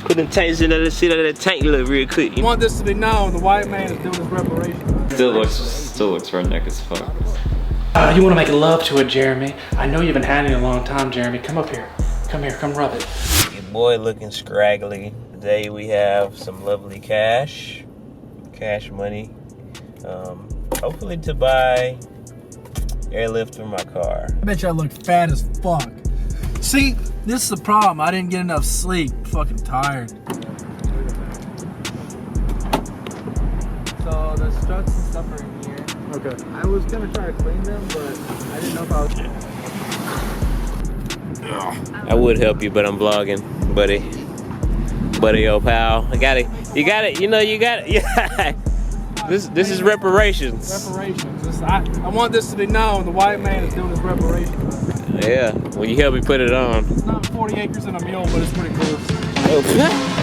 Put them tanks in there, let's see that tank look real quick. I want this to be known, the white man is doing his reparation. Still looks redneck as fuck. You want to make love to it, Jeremy. I know you've been hiding a long time, Jeremy. Come up here. Come here, come rub it. Your boy looking scraggly. Today we have some lovely cash money. Hopefully to buy airlift for my car. I bet you I look fat as fuck. See, this is the problem. I didn't get enough sleep. Fucking tired. So the struts and stuff are in here. Okay. I was gonna try to clean them, but I didn't know if I was. I would help you, but I'm vlogging, buddy, old pal. You got it. Yeah. This is reparations. Reparations. I want this to be known. The white man is doing his reparations. Yeah. When you help me put it on. It's not 40 acres and a mule, but it's pretty close. Oh.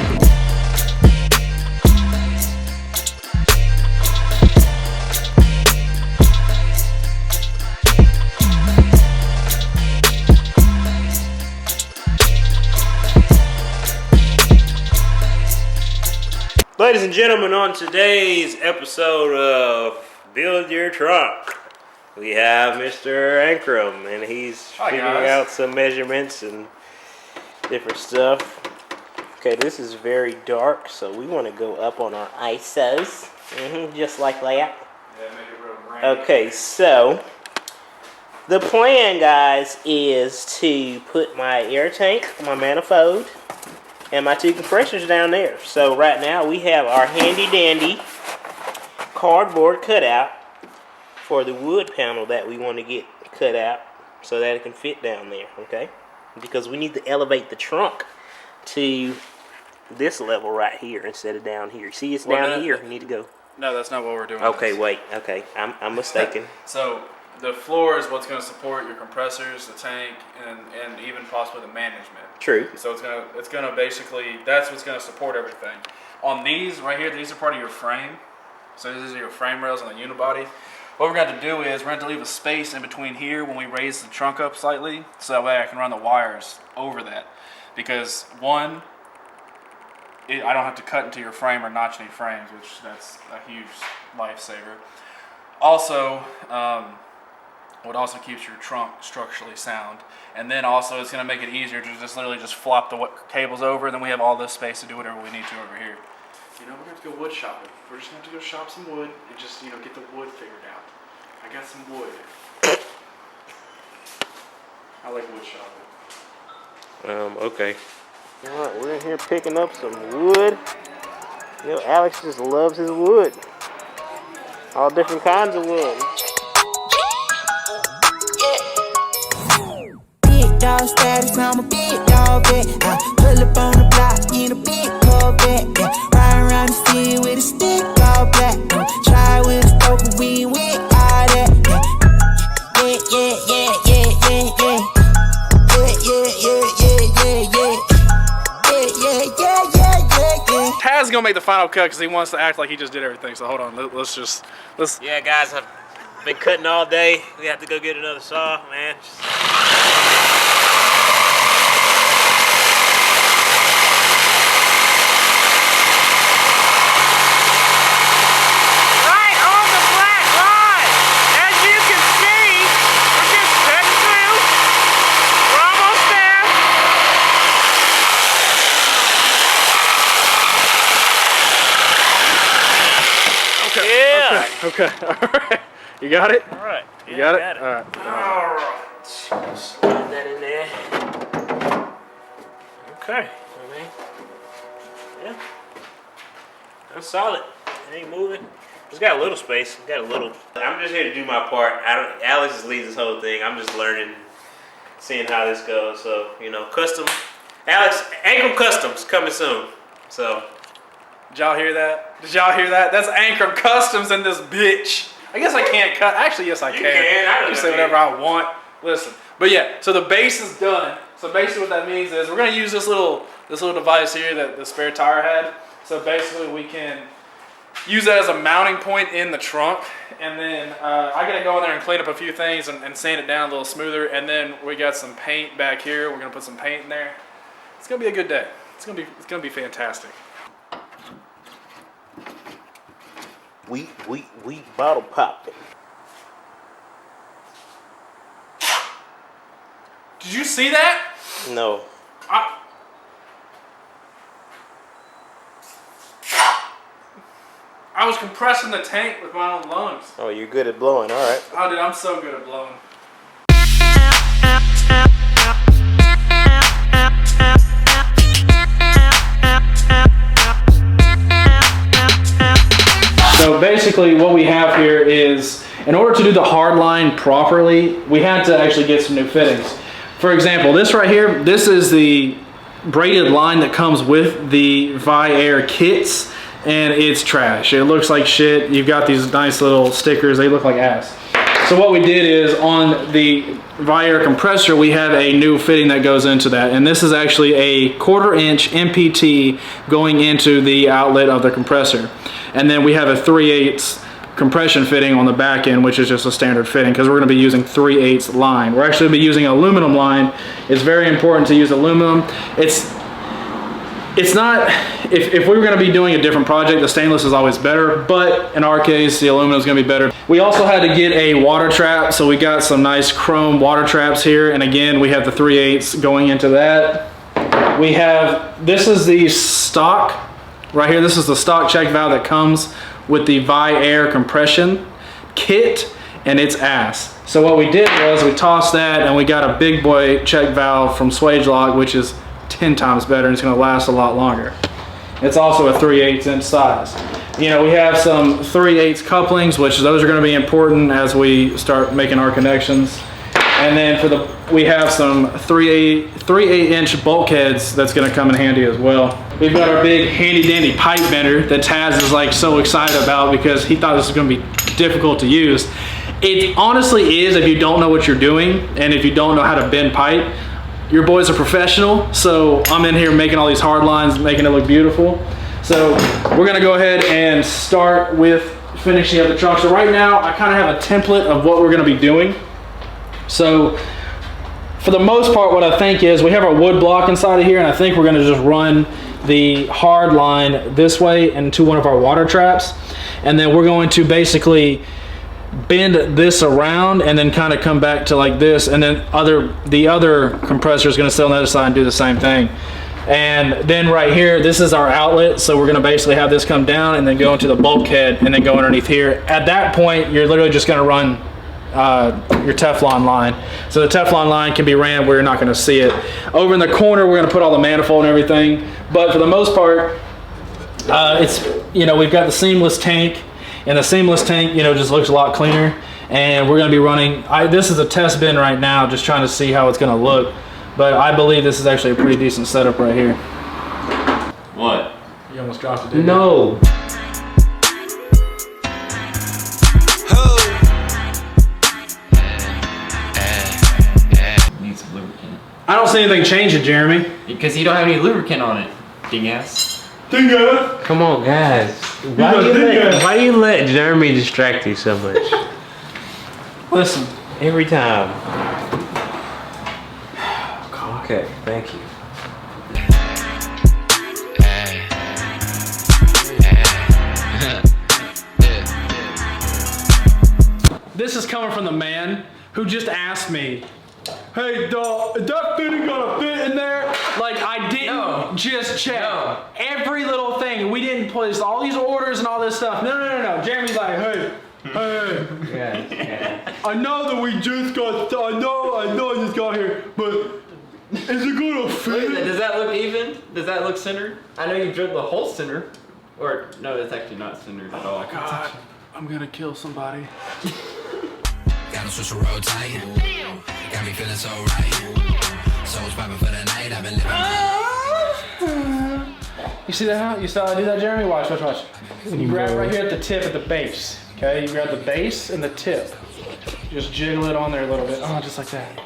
Ladies and gentlemen, on today's episode of Build Your Trunk, we have Mr. Ankrum, and he's figuring out some measurements and different stuff. Okay, this is very dark, so we want to go up on our ISOs, just like that. Yeah, make it real bright. Okay, so the plan, guys, is to put my air tank, my manifold, and my two compressors down there. So right now we have our handy dandy cardboard cutout for the wood panel that we want to get cut out so that it can fit down there, okay? Because we need to elevate the trunk to this level right here instead of down here. See, it's down here. You need to go. No, that's not what we're doing. Okay, wait. Okay, I'm mistaken. So the floor is what's going to support your compressors, the tank, and even possibly the management. True. So it's gonna basically, that's what's gonna support everything. On these right here, these are part of your frame. So these are your frame rails on the unibody. What we're going to do is we're going to leave a space in between here when we raise the trunk up slightly, so that way I can run the wires over that. Because one, I don't have to cut into your frame or notch any frames, which that's a huge lifesaver. Also, what also keeps your trunk structurally sound. And then also it's going to make it easier to just literally just flop the cables over, and then we have all this space to do whatever we need to over here. You know, we're going to have to go wood shopping. We're just going to have to go shop some wood and just, you know, get the wood figured out. I got some wood. I like wood shopping. Okay. All right, we're in here picking up some wood. You know, Alex just loves his wood. All different kinds of wood. Dog status, I'm a big dog, I pull up on the block in a big Corvette, ride around the city with a stick all black, try with a stroke and we with all that, yeah. Taz's gonna make the final cut because he wants to act like he just did everything, so hold on, let's. Yeah, guys, I've been cutting all day. We have to go get another saw, man. Okay, alright. You got it? Alright. You got it? Alright. Alright. Slide that in there. Okay. Yeah. That's solid. It ain't moving. It's got a little space. It's got a little. I'm just here to do my part. Alex just leads this whole thing. I'm just learning, seeing how this goes. So, you know, custom. Alex, Ankrum Customs coming soon. So. Did y'all hear that? That's Ankrum Customs in this bitch. I guess I can't cut. Actually, yes, I can. I can say whatever I want. Listen. But yeah, so the base is done. So basically what that means is we're going to use this little device here that the spare tire had. So basically we can use that as a mounting point in the trunk. And then I got to go in there and clean up a few things and sand it down a little smoother. And then we got some paint back here. We're going to put some paint in there. It's going to be a good day. It's gonna be fantastic. We bottle popped it. Did you see that? No. I was compressing the tank with my own lungs. Oh, you're good at blowing. All right. Oh, dude, I'm so good at blowing. So basically what we have here is, in order to do the hard line properly, we had to actually get some new fittings. For example, this right here, this is the braided line that comes with the Vi-Air kits, and it's trash. It looks like shit. You've got these nice little stickers. They look like ass. So what we did is, on the Vi-Air compressor, we have a new fitting that goes into that, and this is actually a 1/4 inch MPT going into the outlet of the compressor. And then we have a 3/8 compression fitting on the back end, which is just a standard fitting because we're going to be using 3/8 line. We're actually going to be using aluminum line. It's very important to use aluminum. It's not, if we were going to be doing a different project, the stainless is always better, but in our case, the aluminum is going to be better. We also had to get a water trap, so we got some nice chrome water traps here, and again, we have the 3/8 going into that. We have, this is the stock, right here, this is the stock check valve that comes with the Vi-Air compression kit, and it's ass. So what we did was we tossed that, and we got a big boy check valve from Swagelok, which is 10 times better, and it's going to last a lot longer. It's also a 3/8 inch size. You know, we have some 3/8 couplings, which those are going to be important as we start making our connections. And then we have some 3/8 inch bulkheads that's going to come in handy as well. We've got our big handy dandy pipe bender that Taz is like so excited about because he thought this was going to be difficult to use. It honestly is if you don't know what you're doing and if you don't know how to bend pipe. Your boy's a professional, so I'm in here making all these hard lines, making it look beautiful. So we're gonna go ahead and start with finishing up the trunk. So right now, I kind of have a template of what we're gonna be doing. So for the most part, what I think is we have our wood block inside of here, and I think we're gonna just run the hard line this way into one of our water traps. And then we're going to basically bend this around and then kind of come back to like this, and then the other compressor is going to sit on the other side and do the same thing. And then right here, this is our outlet, so we're going to basically have this come down and then go into the bulkhead and then go underneath here. At that point, you're literally just going to run your Teflon line. So the Teflon line can be ran where you're not going to see it. Over in the corner, we're going to put all the manifold and everything, but for the most part, it's, you know, we've got the seamless tank. And the seamless tank, you know, just looks a lot cleaner. And we're going to be running, this is a test bin right now, just trying to see how it's going to look. But I believe this is actually a pretty decent setup right here. What? You almost dropped it, didn't No. Need some lubricant. I don't see anything changing, Jeremy. Because you don't have any lubricant on it, dingass. Come on, guys. Why do you let Jeremy distract you so much? Listen. Every time. Okay, thank you. This is coming from the man who just asked me, hey, dog, is that fitting gonna fit in there? Like, I didn't just check every little thing. We didn't place all these orders and all this stuff. No. Jeremy's like, hey. I know that we just got, I know I just got here, but is it gonna fit? Does that look even? Does that look centered? I know you drilled the whole center. Or, no, it's actually not centered at all. God, I'm gonna kill somebody. Gotta switch the road tight. Got me feeling so right. Soul's popping for the night. I've been living. You see that? You saw I do that, Jeremy? Watch. You grab right here at the tip at the base. Okay, you grab the base and the tip. Just jiggle it on there a little bit. Oh, just like that.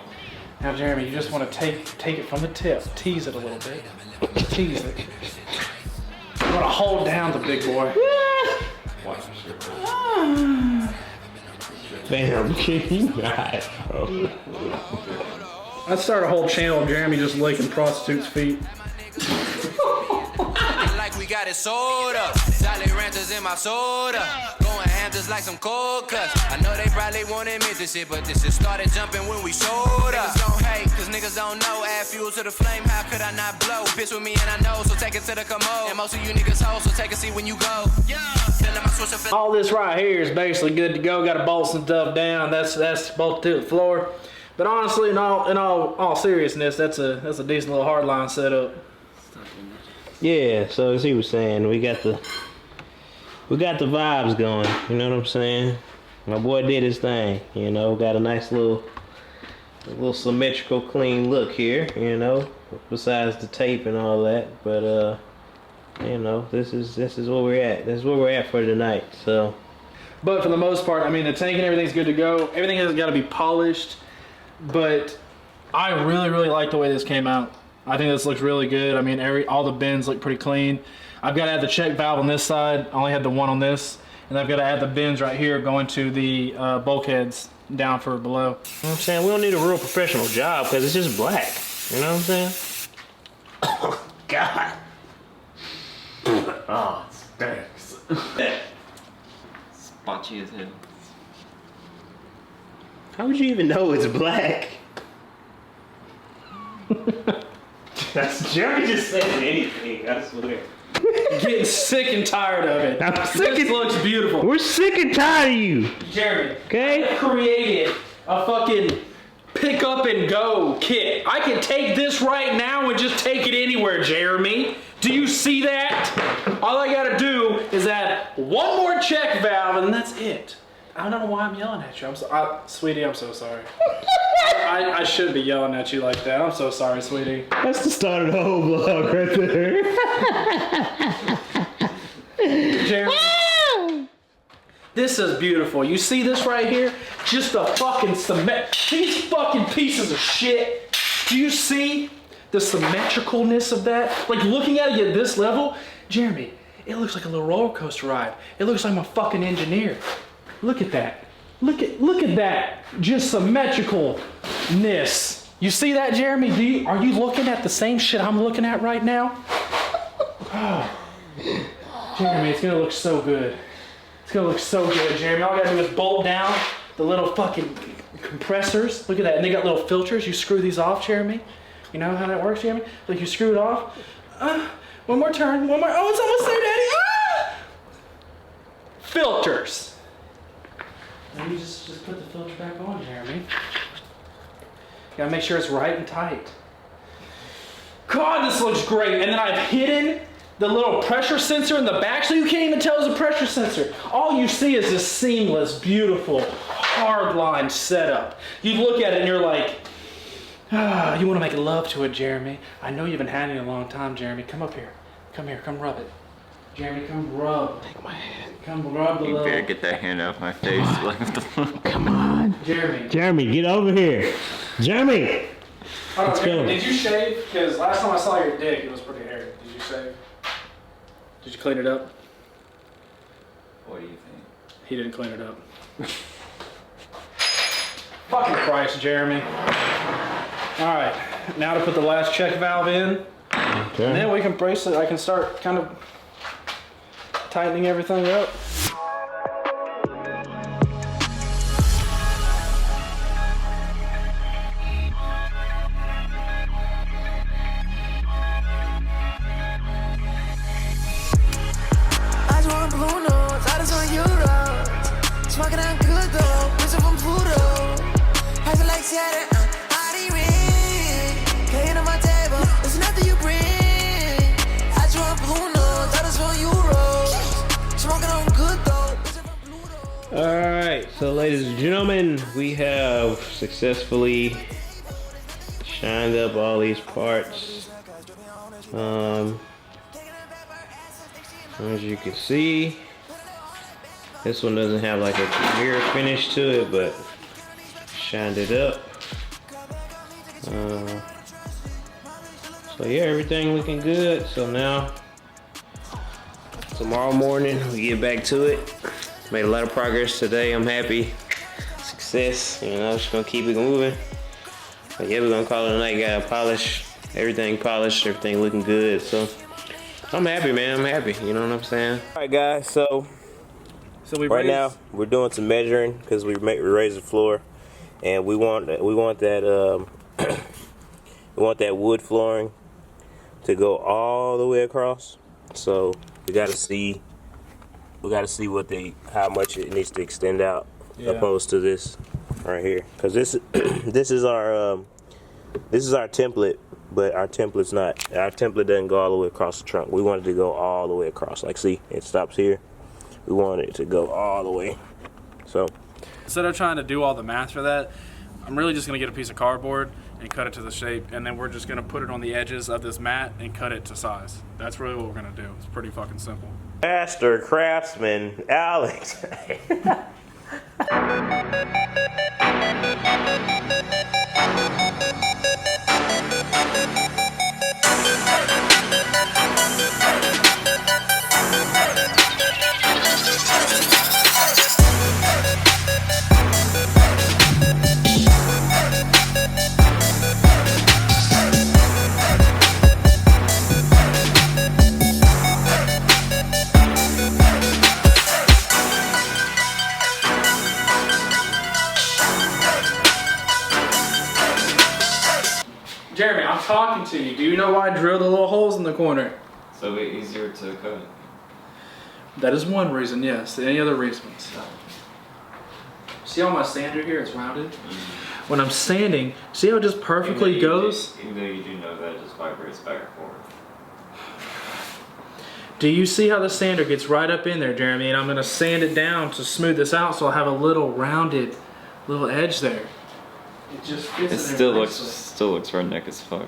Now, Jeremy, you just want to take it from the tip, tease it a little bit. Tease it. You want to hold down the big boy. Damn, can you not, bro? I'd start a whole channel of Jeremy just licking prostitutes' feet. got it sold up. Jolly Ranchers in my soda. Going ham just like some cold cuts. I know they probably won't admit this shit, but this shit started jumping when we showed up. Niggas don't hate, cause niggas don't know. Add fuel to the flame, how could I not blow? Bitch with me and I know, so take it to the commode. And most of you niggas hoes, so take a seat when you go. Yeah. All this right here is basically good to go. Got to bolt some stuff down. That's bolted to the floor. But honestly, in all seriousness, that's a decent little hardline setup. Yeah, so as he was saying, we got the vibes going. You know what I'm saying? My boy did his thing. You know, got a nice little symmetrical, clean look here. You know, besides the tape and all that. But you know, this is where we're at. This is where we're at for tonight. So, but for the most part, I mean, the tank and everything's good to go. Everything has got to be polished. But I really like the way this came out. I think this looks really good. I mean, all the bends look pretty clean. I've got to add the check valve on this side. I only had the one on this. And I've got to add the bends right here going to the bulkheads down for below. You know what I'm saying? We don't need a real professional job because it's just black. You know what I'm saying? Oh, God. Oh, it stinks. Spotchy as hell. How would you even know it's black? That's Jeremy just said anything, I swear. Getting sick and tired of it. This looks beautiful. We're sick and tired of you. Jeremy, okay? I created a fucking pick up and go kit. I can take this right now and just take it anywhere, Jeremy. Do you see that? All I gotta do is add one more check valve and that's it. I don't know why I'm yelling at you. Sweetie, I'm so sorry. I shouldn't be yelling at you like that. I'm so sorry, sweetie. That's the start of the whole vlog right there. Jeremy, this is beautiful. You see this right here? Just a fucking cement. These fucking pieces of shit. Do you see the symmetricalness of that? Like looking at it at this level, Jeremy, it looks like a little roller coaster ride. It looks like I'm a fucking engineer. Look at that. Look at that. Just symmetricalness. You see that, Jeremy? Are you looking at the same shit I'm looking at right now? Oh. Jeremy, it's gonna look so good. It's gonna look so good, Jeremy. All I gotta do is bolt down the little fucking compressors. Look at that. And they got little filters. You screw these off, Jeremy. You know how that works, Jeremy? Like you screw it off. One more turn. One more. Oh, it's almost there, Daddy. Ah! Filters. Let me just put the filter back on, Jeremy. Gotta make sure it's right and tight. God, this looks great. And then I've hidden the little pressure sensor in the back so you can't even tell it's a pressure sensor. All you see is this seamless, beautiful, hardline setup. You look at it and you're like, you want to make love to it, Jeremy. I know you've been having it a long time, Jeremy. Come up here. Come here. Come rub it. Jeremy, come rub. Take my hand. Come rub the little... You better get that hand off my face. Come on. Jeremy, get over here. Jeremy! Let's go. Did you shave? Because last time I saw your dick, it was pretty hairy. Did you shave? Did you clean it up? What do you think? He didn't clean it up. Fucking Christ, Jeremy. Alright, now to put the last check valve in. Okay. And then we can brace it. I can start kind of tightening everything up. I just want blue notes, I just want euros. Smoking on good though, whistle from Pluto. Has it like Saturn, body ring. Came to my table, it's nothing you bring. I just want blue notes, I just want euros. Smoking on good though, whistle from Pluto. Alright, so ladies and gentlemen, we have successfully shined up all these parts. As you can see, this one doesn't have like a mirror finish to it, but shined it up. So yeah, everything looking good. So now, tomorrow morning we get back to it. Made a lot of progress today. I'm happy. Success. You know, just gonna keep it moving. But yeah, we're gonna call it a night. Got polish everything polished. Everything looking good. So I'm happy, man. I'm happy. You know what I'm saying? All right, guys. So we right now we're doing some measuring because we raised the floor, and we want that we want that wood flooring to go all the way across. So we got to see what how much it needs to extend out, opposed to this right here, because this is our template, but our template doesn't go all the way across the trunk. We want it to go all the way across. Like, see, it stops here. We want it to go all the way. So instead of trying to do all the math for that, I'm really just gonna get a piece of cardboard and cut it to the shape, and then we're just gonna put it on the edges of this mat and cut it to size. That's really what we're gonna do. It's pretty fucking simple. Master craftsman Alex. Jeremy, I'm talking to you. Do you know why I drilled the little holes in the corner? So it'll be easier to cut. That is one reason, yes. Any other reasons? See how my sander here is rounded? When I'm sanding, see how it just perfectly goes? Even though you do know that it just vibrates back and forth. Do you see how the sander gets right up in there, Jeremy? And I'm gonna sand it down to smooth this out so I'll have a little rounded little edge there. It just fits in there nicely. Still looks redneck as fuck.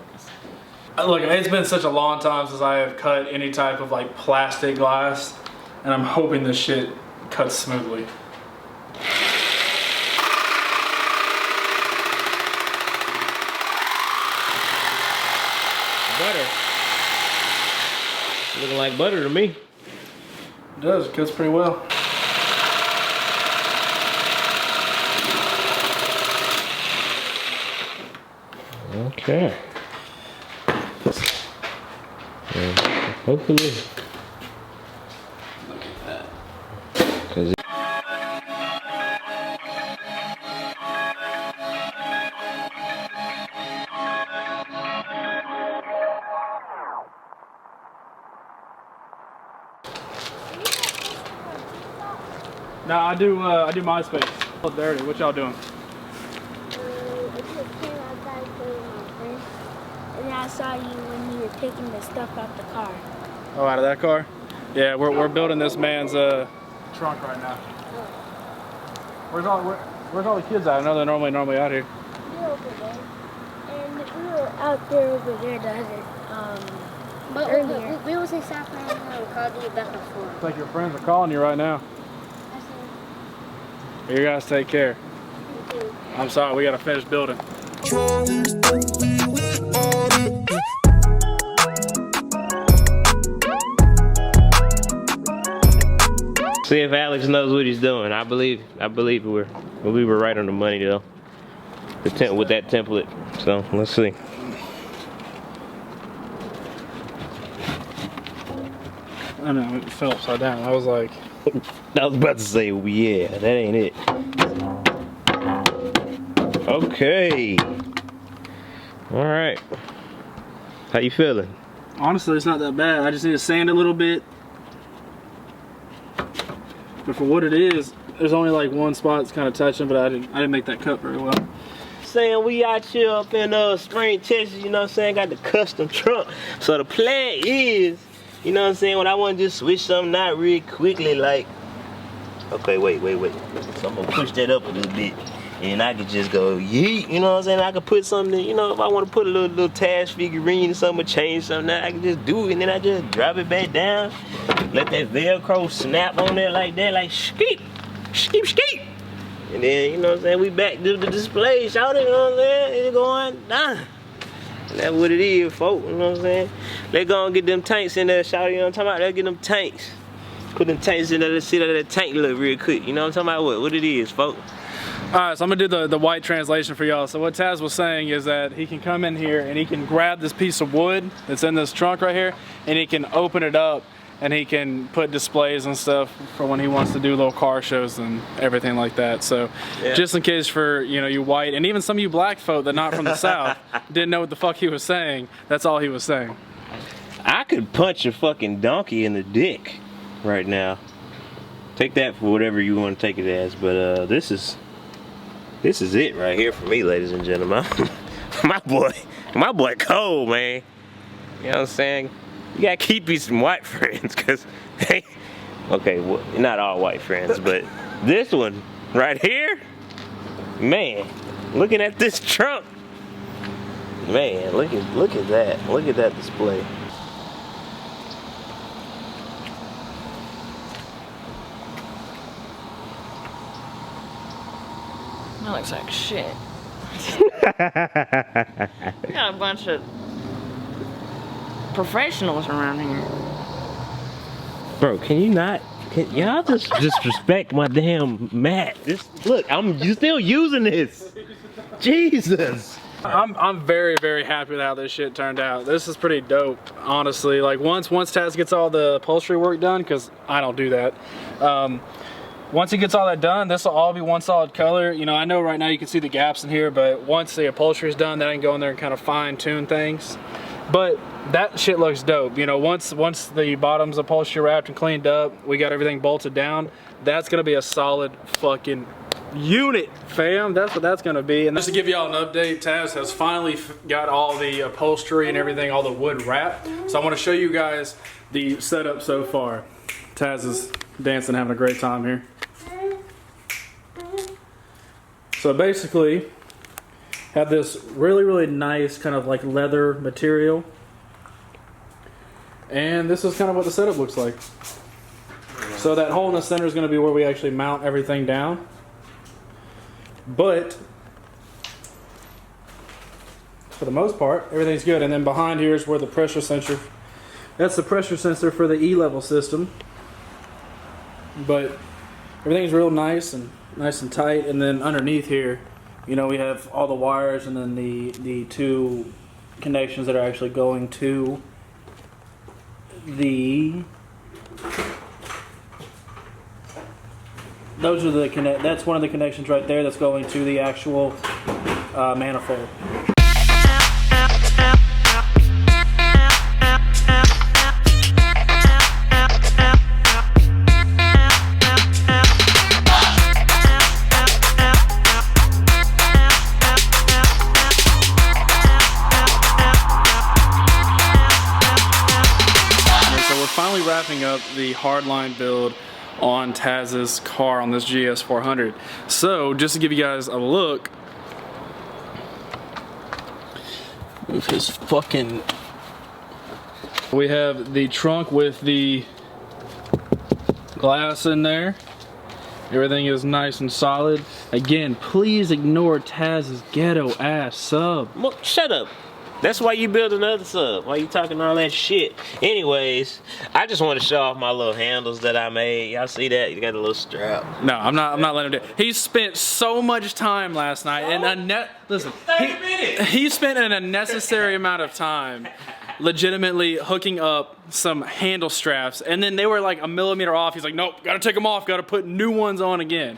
Look, it's been such a long time since I have cut any type of like plastic glass, and I'm hoping this shit cuts smoothly. Butter. Looking like butter to me. It does, it cuts pretty well. Okay. Yeah, hopefully. Look at that. No, I do MySpace. Oh, dirty. What y'all doing? And I saw you when you were taking the stuff out the car. Oh, out of that car? Yeah, we're building this man's trunk right now. Where's all the kids at? I know they're normally out here. They're over there. And we were out there over there the other but earlier. We was in South Carolina. We called you back and forth. It's like your friends are calling you right now. You guys take care. I'm sorry, we gotta finish building. See if Alex knows what he's doing. I believe we were right on the money though. With that template. So let's see. I know, it fell upside down. I was like, I was about to say, yeah, that ain't it. Okay. All right. How you feeling? honestly, it's not that bad. I just need to sand it a little bit. But for what it is, there's only like one spot that's kind of touching, but I didn't make that cut very well. Saying we out here up in Spring, Texas, you know what I'm saying, got the custom trunk. So the plan is, you know what I'm saying, when I want to just switch something out real quickly, like, okay, wait. So I'm gonna push that up a little bit. And I could just go, yeet, you know what I'm saying? I could put something, you know, if I want to put a little Taz figurine or something, change something, I can just do it. And then I just drop it back down, let that Velcro snap on there like that, like skeep. And then, you know what I'm saying, we back to the display, shout it, you know what I'm saying? It's going down. And that's what it is, folks, you know what I'm saying? Let's go and get them tanks in there, shout it, you know what I'm talking about? Let's get them tanks. Put them tanks in there, let's see that tank look real quick, you know what I'm talking about? What it is, folks. Alright, so I'm gonna do the white translation for y'all. So what Taz was saying is that he can come in here and he can grab this piece of wood that's in this trunk right here, and he can open it up and he can put displays and stuff for when he wants to do little car shows and everything like that. So just in case for, you know, you white and even some of you black folk that not from the South didn't know what the fuck he was saying, that's all he was saying. I could punch a fucking donkey in the dick right now. Take that for whatever you want to take it as, but this is it right here for me, ladies and gentlemen. my boy cold, man. You know what I'm saying? You gotta keep you some white friends, cause hey, okay, well, not all white friends, but this one right here, man. Looking at this trunk, man. Look at that. Look at that display. That looks like shit. We got a bunch of professionals around here. Bro, can you not? Can y'all just respect my damn mat? Look, I'm still using this. Jesus. I'm very, very happy with how this shit turned out. This is pretty dope, honestly. Like once Taz gets all the upholstery work done, because I don't do that. Once he gets all that done, this will all be one solid color. You know, I know right now you can see the gaps in here, but once the upholstery is done, then I can go in there and kind of fine tune things. But that shit looks dope. You know, once the bottom's upholstery wrapped and cleaned up, we got everything bolted down, that's gonna be a solid fucking unit, fam. That's what that's gonna be. And just to give y'all an update, Taz has finally got all the upholstery and everything, all the wood wrapped. So I wanna show you guys the setup so far. Taz is dancing, having a great time here. So basically, have this really, really nice kind of like leather material. And this is kind of what the setup looks like. So that hole in the center is going to be where we actually mount everything down. But for the most part, everything's good. And then behind here is where the pressure sensor, that's the pressure sensor for the E-level system. But everything's real nice and tight. And then underneath here, you know, we have all the wires and then the two connections that are actually going to those are the that's one of the connections right there that's going to the actual manifold. Finally wrapping up the Hardline build on Taz's car on this GS400. So just to give you guys a look, move his fucking. We have the trunk with the glass in there. Everything is nice and solid. Again, please ignore Taz's ghetto ass sub. Well, shut up. That's why you build another sub. Why you talking all that shit? Anyways, I just want to show off my little handles that I made. Y'all see that? You got a little strap. No, I'm not letting him do it. He spent so much time last night and listen. He spent an unnecessary amount of time legitimately hooking up some handle straps, and then they were like a millimeter off. He's like, nope, gotta take them off, gotta put new ones on again.